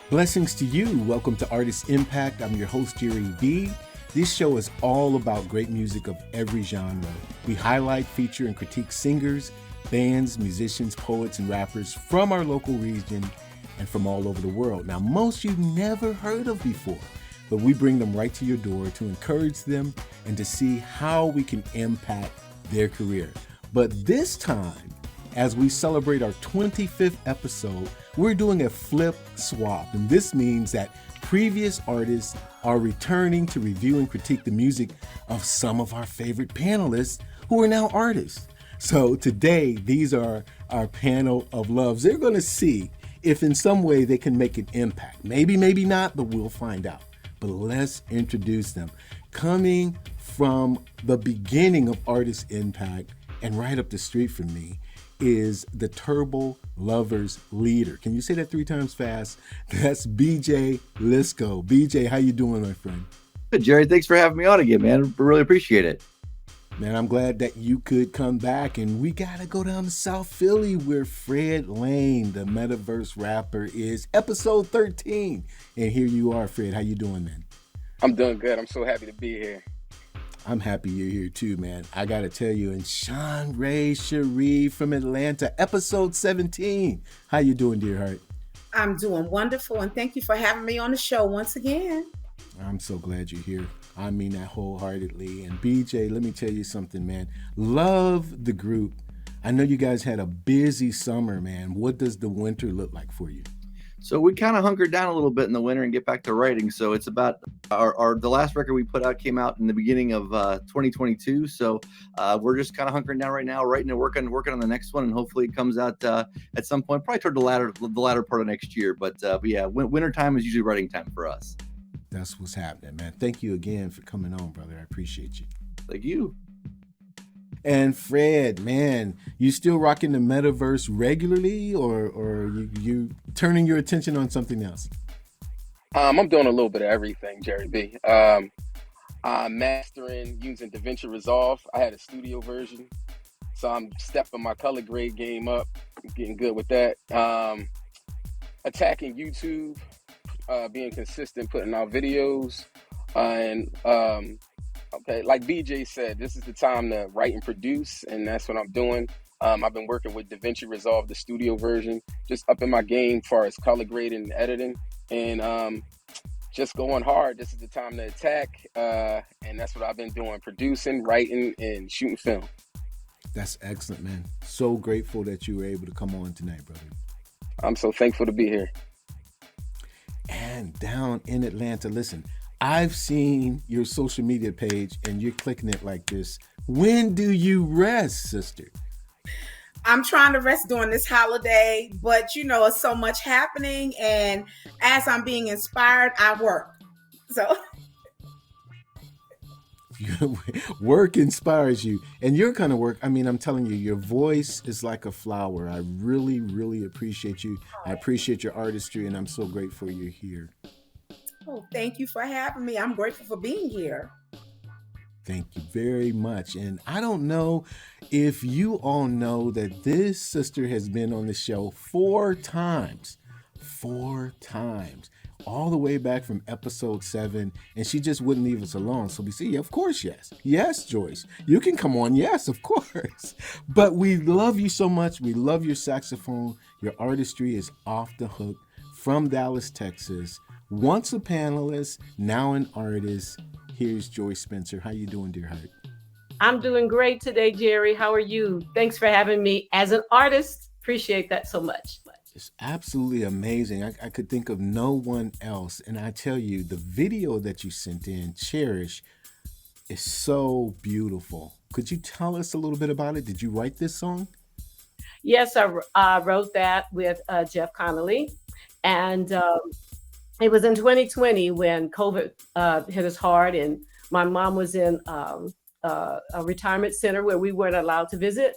Blessings to you. Welcome to Artist Impact. I'm your host, Jere B. This show is all about great music of every genre. We highlight, feature, and critique singers, bands, musicians, poets, and rappers from our local region and from all over the world. Now, most you've never heard of before, but we bring them right to your door to encourage them and to see how we can impact their career. But this time, as we celebrate our 25th episode, we're doing a flip swap. And this means that previous artists are returning to review and critique the music of some of our favorite panelists who are now artists. So today, these are our panel of loves. They're going to see if in some way they can make an impact. Maybe, maybe not, but we'll find out. But let's introduce them. Coming from the beginning of Artist Impact and right up the street from me is the Turbo Lovers leader. Can you say that 3 times fast? That's BJ Lisco. BJ, how you doing, my friend? Good, Jerry. Thanks for having me on again, man. I really appreciate it. Man, I'm glad that you could come back, and we gotta go down to South Philly where Fred Lane, the Metaverse rapper, is. Episode 13. And here you are, Fred. How you doing, man? I'm doing good. I'm so happy to be here. I'm happy you're here too, man. I gotta tell you, and Sean Ray Cherie from Atlanta, episode 17. How you doing, dear heart? I'm doing wonderful, and thank you for having me on the show once again. I'm so glad you're here. I mean that wholeheartedly. And BJ, let me tell you something, man. Love the group. I know you guys had a busy summer, man. What does the winter look like for you? So we kind of hunkered down a little bit in the winter and get back to writing. So it's about the last record we put out came out in the beginning of 2022. So we're just kind of hunkering down right now, writing and working on the next one, and hopefully it comes out at some point, probably toward the latter part of next year. But yeah, winter time is usually writing time for us. That's what's happening, man. Thank you again for coming on, brother. I appreciate you. Thank you. And Fred, man, you still rocking the Metaverse regularly, or you turning your attention on something else? I'm doing a little bit of everything, Jere B. I'm mastering using DaVinci Resolve. I had a studio version, so I'm stepping my color grade game up. I'm getting good with that. Attacking YouTube, being consistent, putting out videos, and okay, like BJ said, this is the time to write and produce, and that's what I'm doing. I've been working with DaVinci Resolve, the studio version, just upping my game as far as color grading and editing, and just going hard. This is the time to attack, and that's what I've been doing, producing, writing, and shooting film. That's excellent, man. So grateful that you were able to come on tonight, brother. I'm so thankful to be here. And down in Atlanta, listen, I've seen your social media page and you're clicking it like this. When do you rest, sister? I'm trying to rest during this holiday, but it's so much happening, and as I'm being inspired, I work. So work inspires you, and your kind of work, I mean, I'm telling you, your voice is like a flower. I really, really appreciate you. I appreciate your artistry, and I'm so grateful you're here. Oh, thank you for having me. I'm grateful for being here. Thank you very much. And I don't know if you all know that this sister has been on the show 4 times. 4 times. All the way back from episode 7, and she just wouldn't leave us alone. So we say, yeah, of course, yes. Yes, Joyce, you can come on. Yes, of course. But we love you so much. We love your saxophone. Your artistry is off the hook. From Dallas, Texas. Once a panelist, now an artist. Here's Joyce Spencer. How you doing, dear heart? I'm doing great today, Jerry. How are you? Thanks for having me as an artist. Appreciate that so much. It's absolutely amazing. I could think of no one else. And I tell you, the video that you sent in, Cherish, is so beautiful. Could you tell us a little bit about it? Did you write this song? Yes, I wrote that with Jeff Connolly. And it was in 2020 when COVID hit us hard, and my mom was in a retirement center where we weren't allowed to visit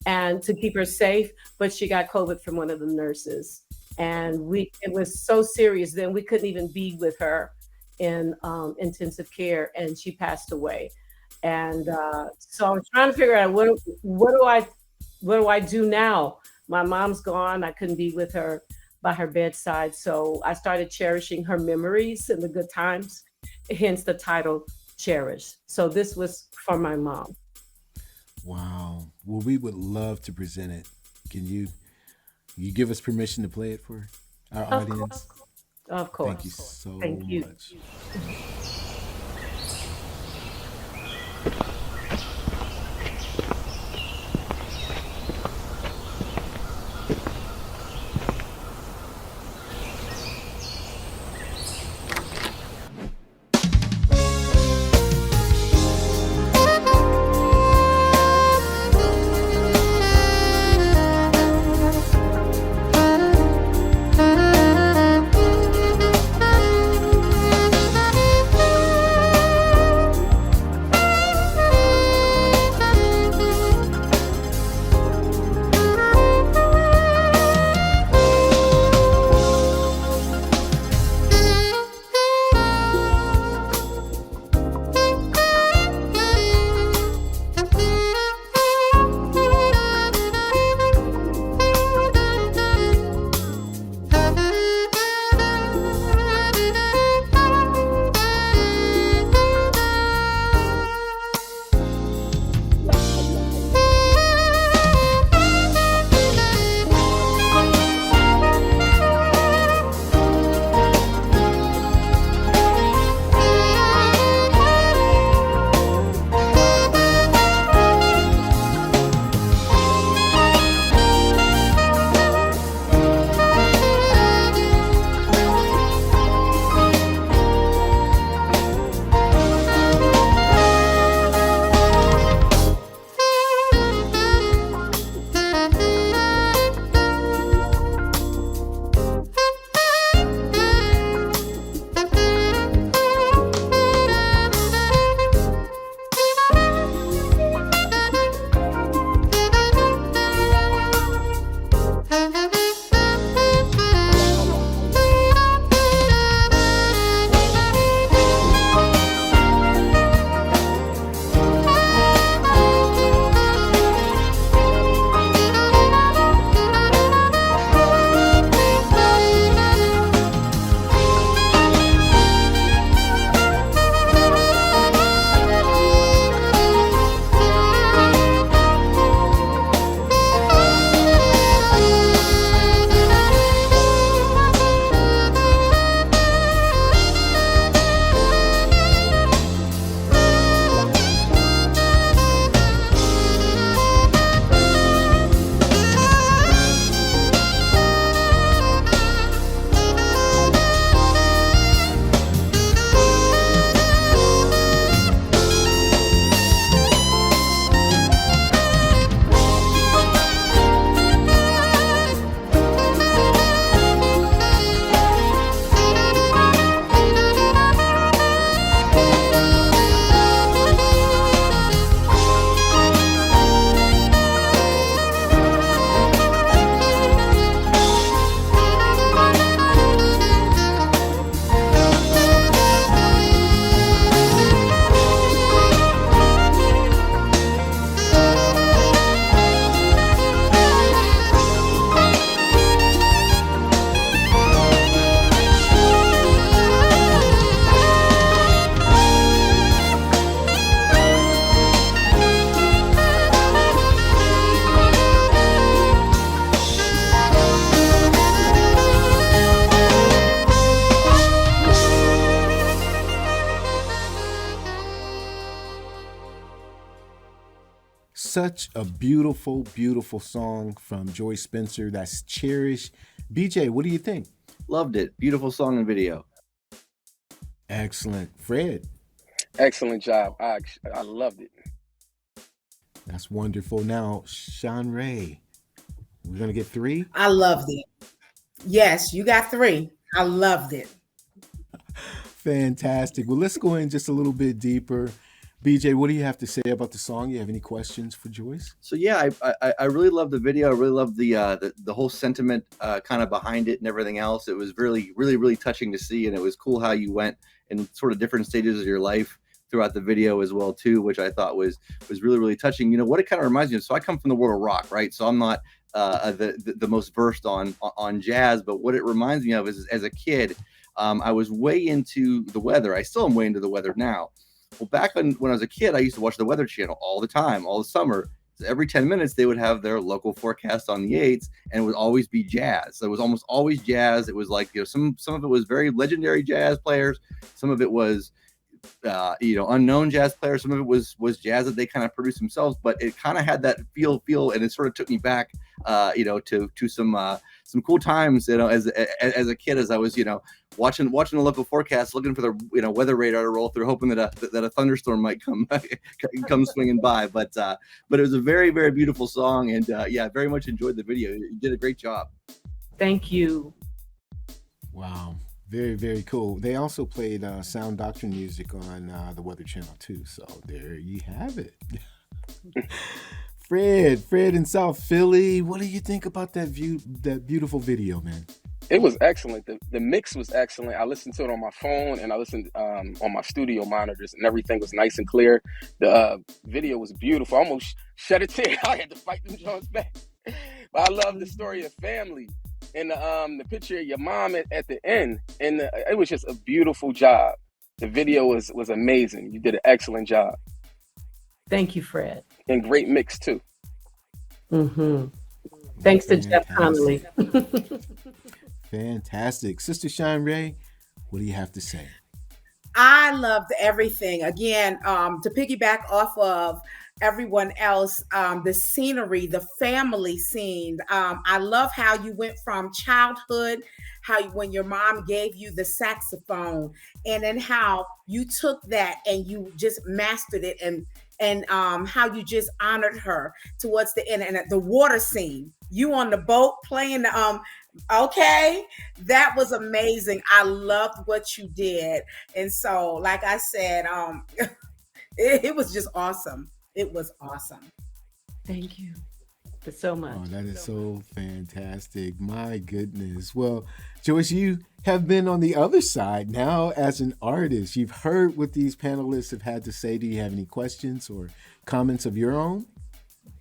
and to keep her safe, but she got COVID from one of the nurses. And it was so serious then we couldn't even be with her in intensive care, and she passed away. And so I'm trying to figure out what do I do now? My mom's gone. I couldn't be with her, by her bedside. So I started cherishing her memories and the good times, hence the title Cherish. So this was for my mom. Wow. Well, we would love to present it. Can you give us permission to play it for our Of audience? course. Of Thank you course. so Thank you. much. Such a beautiful, beautiful song from Joy Spencer. That's Cherish. BJ, what do you think? Loved it. Beautiful song and video. Excellent. Fred? Excellent job. I loved it. That's wonderful. Now, Sean Ray, we're going to get 3? I loved it. Yes, you got 3. I loved it. Fantastic. Well, let's go in just a little bit deeper. BJ, what do you have to say about the song? You have any questions for Joyce? So yeah, I really love the video. I really love the whole sentiment kind of behind it and everything else. It was really, really, really touching to see, and it was cool how you went in sort of different stages of your life throughout the video as well too, which I thought was really, really touching. You know what it kind of reminds me of? So I come from the world of rock, right? So I'm not the most versed on jazz. But what it reminds me of is, as a kid, I was way into the weather. I still am way into the weather now. Well, back when I was a kid, I used to watch the Weather Channel all the time, all the summer. Every 10 minutes, they would have their local forecast on the 8s, and it would always be jazz. So it was almost always jazz. It was like, some of it was very legendary jazz players. Some of it was, unknown jazz players. Some of it was jazz that they kind of produced themselves, but it kind of had that feel, and it sort of took me back, to some cool times, as a kid, as I was, watching the local forecast, looking for the weather radar to roll through, hoping that a thunderstorm might come swinging by. But it was a very, very beautiful song, and very much enjoyed the video. You did a great job. Thank you. Wow. Very, very cool. They also played Sound Doctrine music on the Weather Channel too. So there you have it. Fred in South Philly, what do you think about that beautiful video, man? It was excellent. The mix was excellent. I listened to it on my phone, and I listened on my studio monitors, and everything was nice and clear. The video was beautiful. I almost shed a tear. I had to fight them Jones back. But I love the story of family, and the picture of your mom at the end, and it was just a beautiful job. The video was amazing. You did an excellent job. Thank you, Fred. And great mix too. Mm-hmm. Thanks to Jeff Connolly. Fantastic. Sister Shine Ray, what do you have to say? I loved everything. Again, to piggyback off of everyone else, the scenery, the family scene. I love how you went from childhood, when your mom gave you the saxophone, and then how you took that and you just mastered it, and how you just honored her towards the end, and the water scene, you on the boat playing the okay, that was amazing. I loved what you did. And so, like I said, it was just awesome. It was awesome. Thank you so much. Oh, that is so fantastic. My goodness. Well, Joyce, you have been on the other side now as an artist. You've heard what these panelists have had to say. Do you have any questions or comments of your own?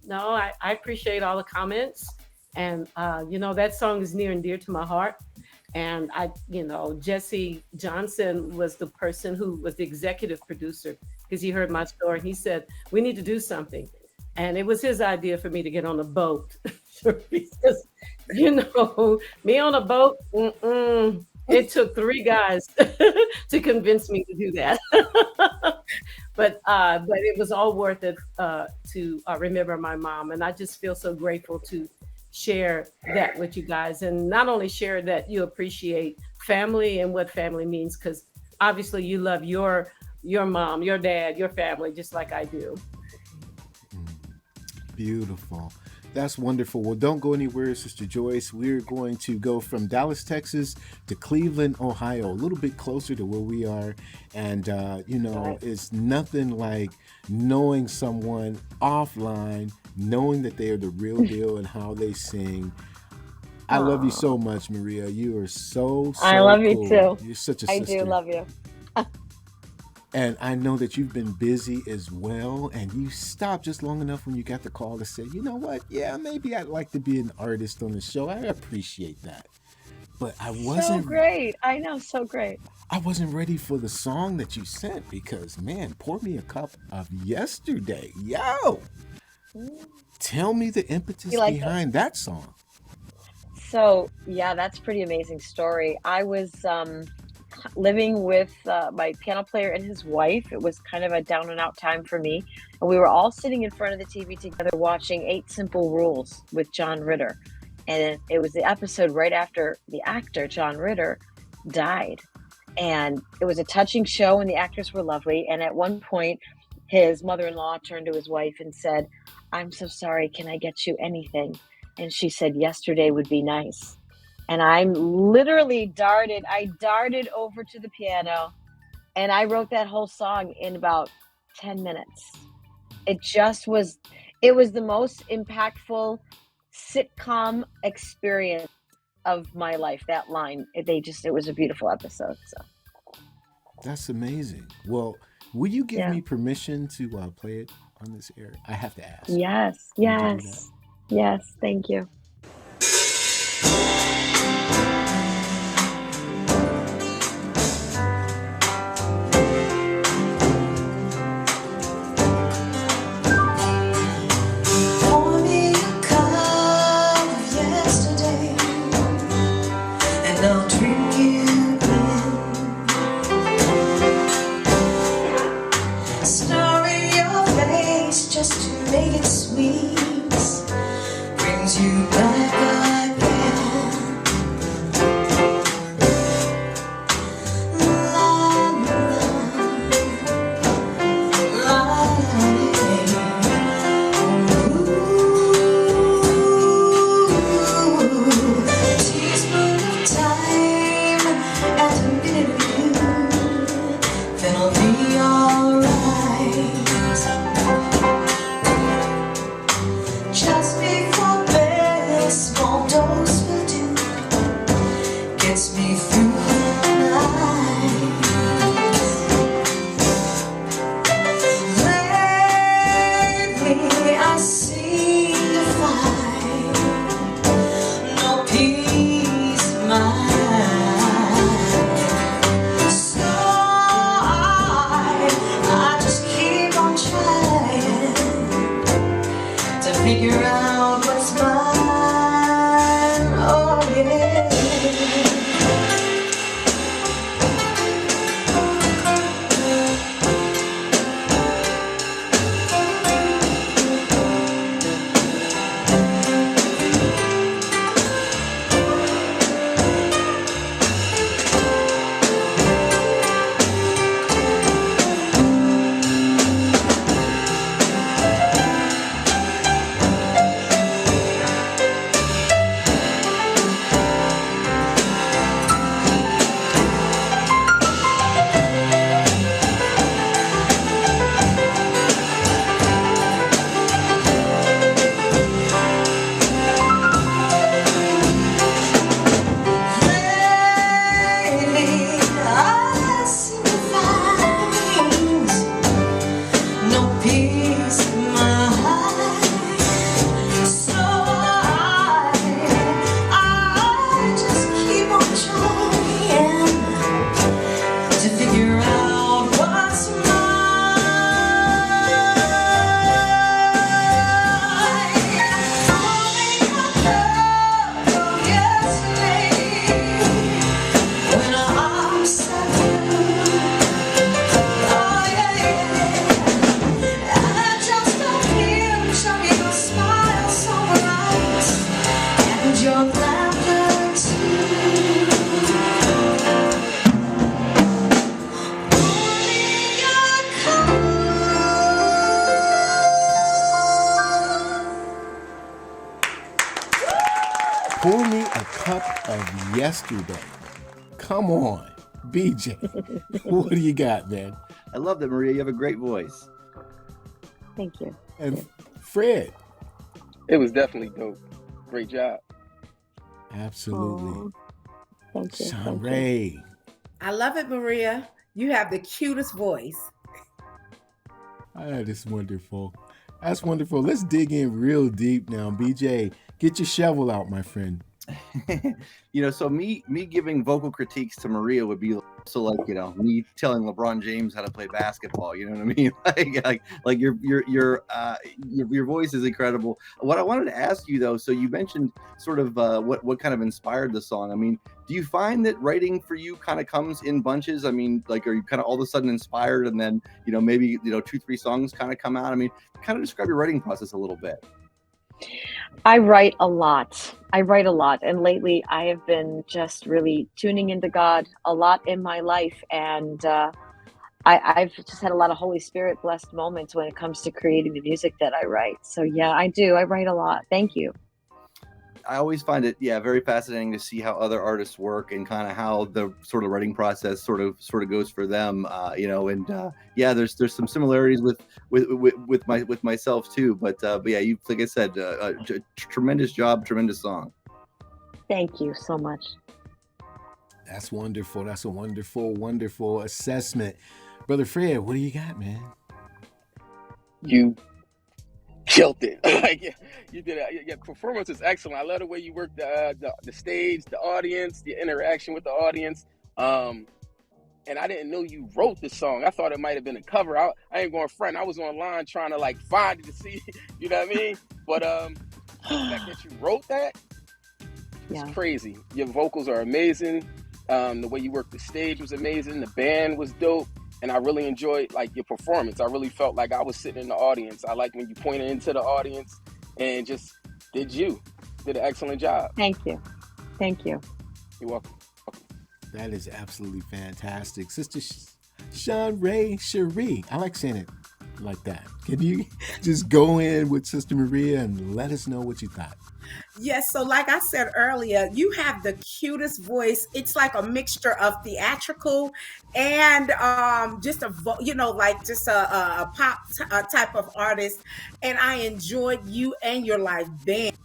No, I appreciate all the comments. And, that song is near and dear to my heart. And Jesse Johnson was the person who was the executive producer, because he heard my story. He said, we need to do something. And it was his idea for me to get on a boat. Because, me on a boat, it took 3 guys to convince me to do that. But it was all worth it to remember my mom. And I just feel so grateful to share that with you guys, and not only share that you appreciate family and what family means, because obviously you love your mom, your dad, your family, just like I do. Beautiful. That's wonderful. Well, don't go anywhere, Sister Joyce. We're going to go from Dallas, Texas to Cleveland, Ohio, a little bit closer to where we are. And, it's nothing like knowing someone offline, knowing that they are the real deal and how they sing. I love you so much, Maria. You are so I love cool. you too. You're such a sister. I do love you. And I know that you've been busy as well, and you stopped just long enough when you got the call to say, you know what? Yeah, maybe I'd like to be an artist on the show. I appreciate that. But I wasn't. So great. I know, so great. I wasn't ready for the song that you sent because, man, pour me a cup of yesterday. Yo! Tell me the impetus behind that song. So, yeah, that's a pretty amazing story. I was living with my piano player and his wife. It was kind of a down and out time for me. And we were all sitting in front of the TV together watching 8 Simple Rules with John Ritter. And it was the episode right after the actor, John Ritter, died. And it was a touching show, and the actors were lovely. And at one point, his mother-in-law turned to his wife and said, "I'm so sorry, can I get you anything?" And she said, "Yesterday would be nice." And I literally darted over to the piano, and I wrote that whole song in about 10 minutes. It was the most impactful sitcom experience of my life. That line, it was a beautiful episode. So that's amazing. Well, will you give me permission to play it on this air? I have to ask. Yes. Thank you. yesterday. Come on, BJ. What do you got, man? I love that, Maria. You have a great voice. Thank you. And Fred. It was definitely dope. Great job. Absolutely. Thank you. Sean Ray. I love it, Maria. You have the cutest voice. That is wonderful. That's wonderful. Let's dig in real deep now. BJ, get your shovel out, my friend. So me giving vocal critiques to Maria would be so like, me telling LeBron James how to play basketball. You know what I mean? like your voice is incredible. What I wanted to ask you though, so you mentioned sort of what kind of inspired the song. I mean, do you find that writing for you kind of comes in bunches? I mean, like, are you kind of all of a sudden inspired and then maybe 2-3 songs kind of come out? I mean, kind of describe your writing process a little bit. I write a lot. And lately I have been just really tuning into God a lot in my life. And I've just had a lot of Holy Spirit blessed moments when it comes to creating the music that I write. So yeah, I do. I write a lot. Thank you. I always find it, very fascinating to see how other artists work and kind of how the sort of writing process sort of goes for them, there's some similarities with myself too. But yeah, you, like I said, tremendous job, tremendous song. Thank you so much. That's wonderful. That's a wonderful, wonderful assessment. Brother Fred, what do you got, man? You killed it. You did it. Your performance is excellent. I love the way you work the stage, the audience, the interaction with the audience. And I didn't know you wrote the song. I thought it might have been a cover. I ain't going front. I was online trying to find it to see, you know what I mean? But the fact that you wrote that, it's crazy. Your vocals are amazing. The way you worked the stage was amazing. The band was dope. And I really enjoyed your performance. I really felt like I was sitting in the audience. I like when you pointed into the audience and just did an excellent job. Thank you. You're welcome. That is absolutely fantastic. Sister Sean Ray Cherie. I like saying it like that. Can you just go in with Sister Maria and let us know what you thought? Yes, so like I said earlier, you have the cutest voice. It's like a mixture of theatrical and just a pop type of artist. And I enjoyed you and your live band.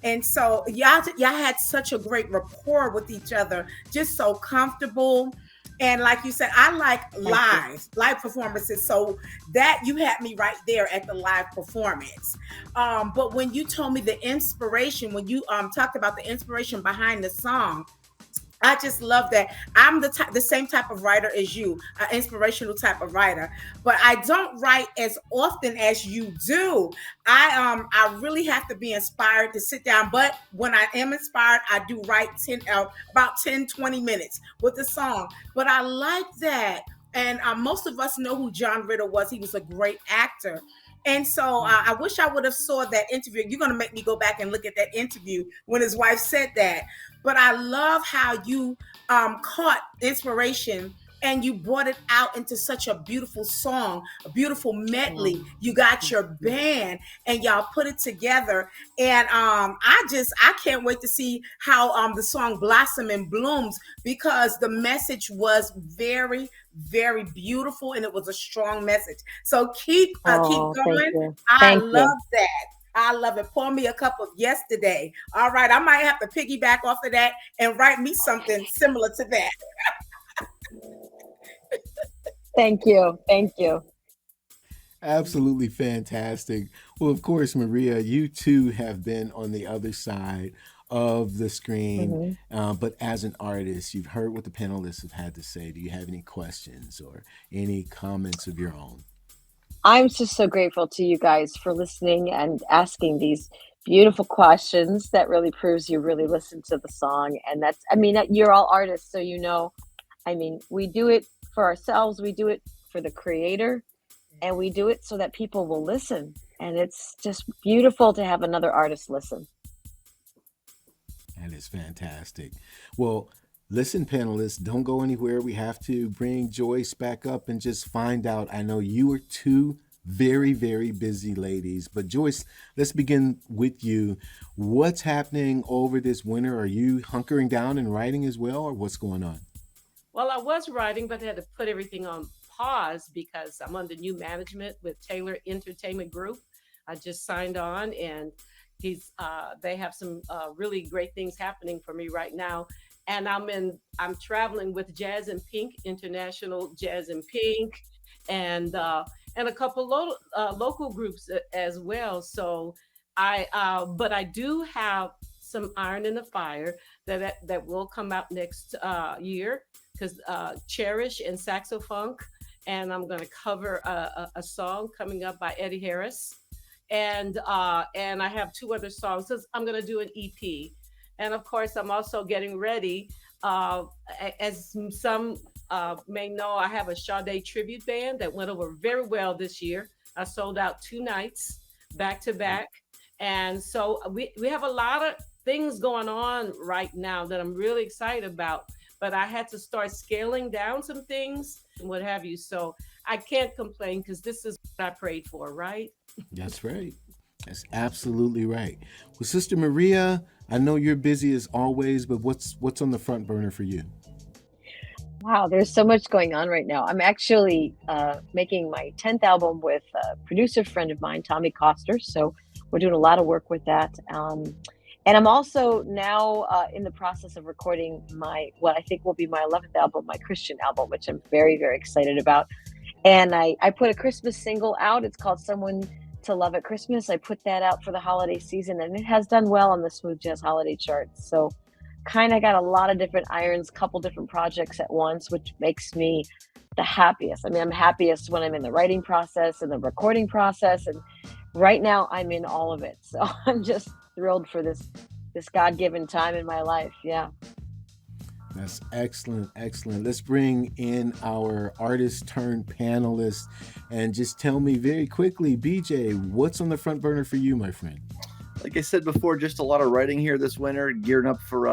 And so y'all had such a great rapport with each other, just so comfortable. And like you said, I like live performances. So that you had me right there at the live performance. But when you told me the inspiration, when you talked about the inspiration behind the song, I just love that. I'm the same type of writer as you, an inspirational type of writer, but I don't write as often as you do. I really have to be inspired to sit down, but when I am inspired, I do write about 10-20 minutes with a song. But I like that. And most of us know who John Ritter was. He was a great actor. And so I wish I would have saw that interview. You're going to make me go back and look at that interview when his wife said that. But I love how you caught inspiration and you brought it out into such a beautiful song, a beautiful medley. You got your band and y'all put it together. And I can't wait to see how the song Blossom and Blooms, because the message was very, very beautiful and it was a strong message. So keep going. I love that. I love it. Pour me a cup of yesterday. All right. I might have to piggyback off of that and write me something similar to that. Thank you. Absolutely fantastic. Well, of course, Maria, you too have been on the other side of the screen, but as an artist, you've heard what the panelists have had to say. Do you have any questions or any comments of your own? I'm just so grateful to you guys for listening and asking these beautiful questions. That really proves you really listen to the song. And you're all artists, so we do it for ourselves, we do it for the creator, and we do it so that people will listen. And it's just beautiful to have another artist listen. That is fantastic. Well, listen, panelists, don't go anywhere. We have to bring Joyce back up and just find out. I know you are two Very, very busy ladies. But Joyce, let's begin with you. What's happening over this winter? Are you hunkering down and writing as well, or what's going on? Well, I was writing, but I had to put everything on pause because I'm under new management with Taylor Entertainment Group. I just signed on, and they have some really great things happening for me right now. And I'm traveling with Jazz and Pink, International Jazz and Pink, and a couple local groups as well. So but I do have some iron in the fire that will come out next year, because Cherish and Saxophunk, and I'm going to cover a song coming up by Eddie Harris, and I have two other songs. So I'm going to do an EP, and of course I'm also getting ready. As some may know, I have a Sade tribute band that went over very well this year. I sold out 2 nights back to back, and so we have a lot of things going on right now that I'm really excited about. But I had to start scaling down some things and what have you. So I can't complain because this is what I prayed for, right? That's right. That's absolutely right. Well, Sister Maria, I know you're busy as always, but what's on the front burner for you? Wow, there's so much going on right now. I'm actually making my 10th album with a producer friend of mine, Tommy Coster. So we're doing a lot of work with that. And I'm also now in the process of recording what I think will be my 11th album, my Christian album, which I'm very, very excited about. And I put a Christmas single out. It's called Someone to Love at Christmas. I put that out for the holiday season, and it has done well on the Smooth Jazz holiday charts. So kind of got a lot of different irons, couple different projects at once, which makes me the happiest. I mean, I'm happiest when I'm in the writing process and the recording process. And right now I'm in all of it. So I'm just thrilled for this God-given time in my life. Yeah. That's excellent. Excellent. Let's bring in our artist turned panelist and just tell me very quickly, BJ, what's on the front burner for you, my friend? Like I said before, just a lot of writing here this winter, gearing up for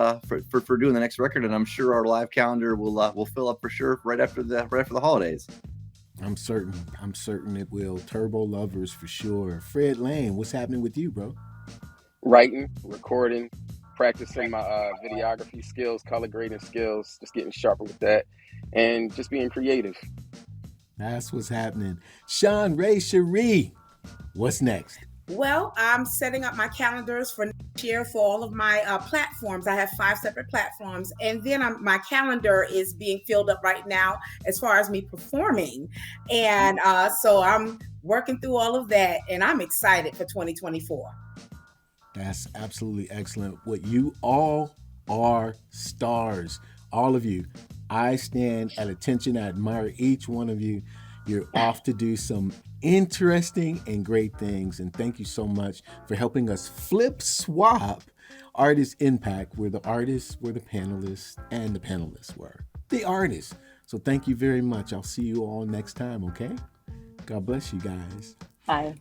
doing the next record, and I'm sure our live calendar will fill up for sure right after the holidays. I'm certain it will. Turbo lovers for sure. Fred Lane, what's happening with you, bro? Writing, recording, practicing my videography skills, color grading skills, just getting sharper with that, and just being creative. That's what's happening. Sean Ray Cherie, what's next? Well, I'm setting up my calendars for next year for all of my platforms. I have 5 separate platforms. And then my calendar is being filled up right now as far as me performing. And so I'm working through all of that, and I'm excited for 2024. That's absolutely excellent. What you all are stars. All of you. I stand at attention. I admire each one of you. You're off to do some interesting and great things. And thank you so much for helping us flip swap Artist Impact, where the artists were the panelists and the panelists were the artists. So thank you very much. I'll see you all next time, okay? God bless you guys. Bye.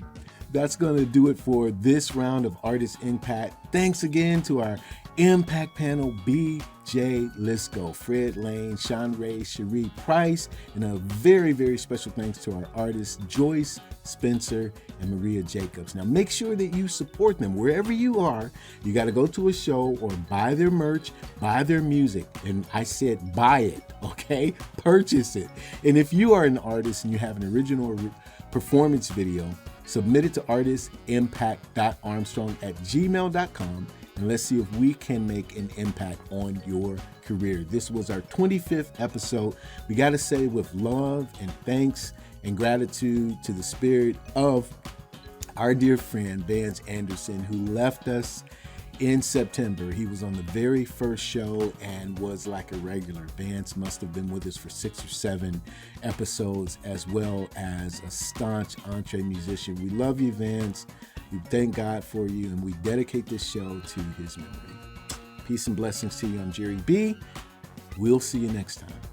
That's going to do it for this round of Artist Impact. Thanks again to our Impact panel, B.J. Lisco, Fred Lane, Sean Ray, Cherie Price, and a very, very special thanks to our artists, Joyce, Spencer, and Maria Jacobs. Now, make sure that you support them wherever you are. You got to go to a show or buy their merch, buy their music. And I said buy it, okay? Purchase it. And if you are an artist and you have an original performance video, submit it to artistimpact.armstrong@gmail.com, and let's see if we can make an impact on your career. This was our 25th episode. We got to say, with love and thanks and gratitude to the spirit of our dear friend Vance Anderson, who left us in September. He was on the very first show and was like a regular. Vance must have been with us for 6 or 7 episodes, as well as a staunch entree musician. We love you, Vance. We thank God for you, and we dedicate this show to his memory. Peace and blessings to you. I'm Jere B. We'll see you next time.